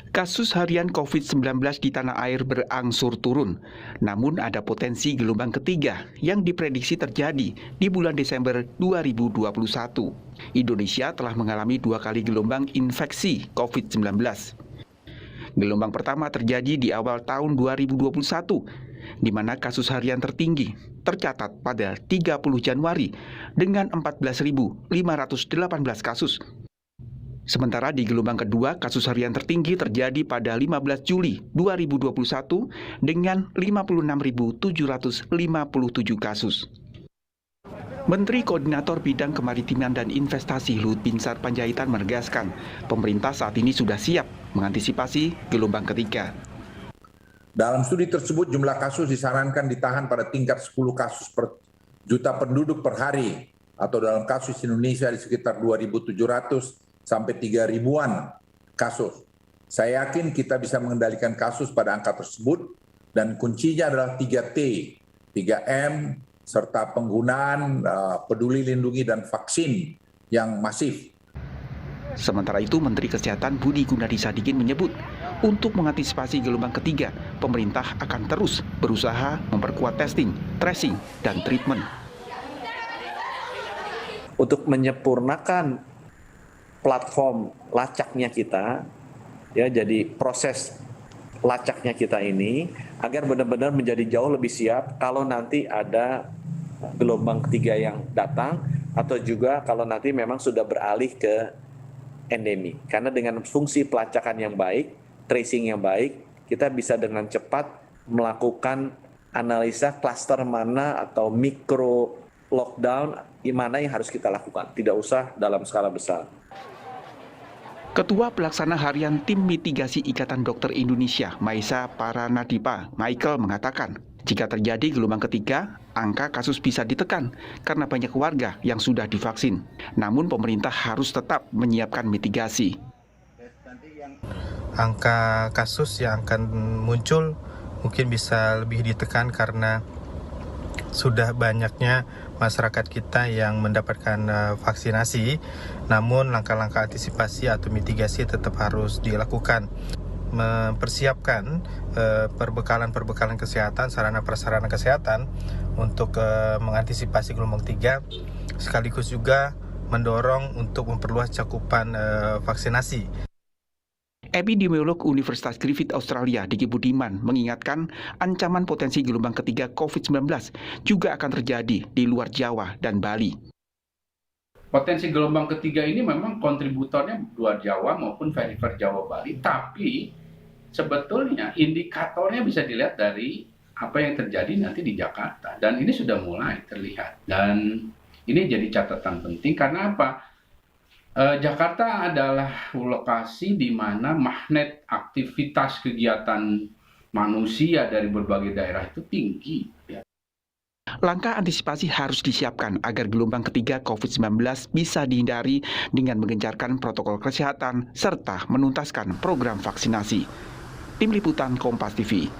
Kasus harian COVID-19 di tanah air berangsur turun, namun ada potensi gelombang ketiga yang diprediksi terjadi di bulan Desember 2021. Indonesia telah mengalami 2 kali gelombang infeksi COVID-19. Gelombang pertama terjadi di awal tahun 2021, di mana kasus harian tertinggi tercatat pada 30 Januari dengan 14.518 kasus. Sementara di gelombang kedua, kasus harian tertinggi terjadi pada 15 Juli 2021 dengan 56.757 kasus. Menteri Koordinator Bidang Kemaritiman dan Investasi Luhut Binsar Panjaitan menegaskan, pemerintah saat ini sudah siap mengantisipasi gelombang ketiga. Dalam studi tersebut, jumlah kasus disarankan ditahan pada tingkat 10 kasus per juta penduduk per hari, atau dalam kasus Indonesia di sekitar 2.700 sampai 3.000-an kasus. Saya yakin kita bisa mengendalikan kasus pada angka tersebut dan kuncinya adalah 3T, 3M, serta penggunaan peduli lindungi dan vaksin yang masif. Sementara itu, Menteri Kesehatan Budi Gunadi Sadikin menyebut, untuk mengantisipasi gelombang ketiga, pemerintah akan terus berusaha memperkuat testing, tracing, dan treatment. Untuk menyempurnakan platform lacaknya kita, ya, jadi proses lacaknya kita ini agar benar-benar menjadi jauh lebih siap kalau nanti ada gelombang ketiga yang datang, atau juga kalau nanti memang sudah beralih ke endemi. Karena dengan fungsi pelacakan yang baik, tracing yang baik, kita bisa dengan cepat melakukan analisa klaster mana atau mikro lockdown mana yang harus kita lakukan. Tidak usah dalam skala besar. Ketua Pelaksana Harian Tim Mitigasi Ikatan Dokter Indonesia, Maisa Paranadipa, Michael mengatakan, jika terjadi gelombang ketiga, angka kasus bisa ditekan karena banyak warga yang sudah divaksin. Namun pemerintah harus tetap menyiapkan mitigasi. Angka kasus yang akan muncul mungkin bisa lebih ditekan karena sudah banyaknya masyarakat kita yang mendapatkan vaksinasi, namun langkah-langkah antisipasi atau mitigasi tetap harus dilakukan. Mempersiapkan perbekalan kesehatan, sarana-prasarana kesehatan untuk mengantisipasi gelombang 3, sekaligus juga mendorong untuk memperluas cakupan vaksinasi. Epidemiolog Universitas Griffith Australia, Diki Budiman, mengingatkan ancaman potensi gelombang ketiga COVID-19 juga akan terjadi di luar Jawa dan Bali. Potensi gelombang ketiga ini memang kontributornya luar Jawa maupun perifer Jawa Bali, tapi sebetulnya indikatornya bisa dilihat dari apa yang terjadi nanti di Jakarta, dan ini sudah mulai terlihat. Dan ini jadi catatan penting karena apa? Jakarta adalah lokasi di mana magnet aktivitas kegiatan manusia dari berbagai daerah itu tinggi. Langkah antisipasi harus disiapkan agar gelombang ketiga COVID-19 bisa dihindari dengan menggencarkan protokol kesehatan serta menuntaskan program vaksinasi. Tim Liputan Kompas TV.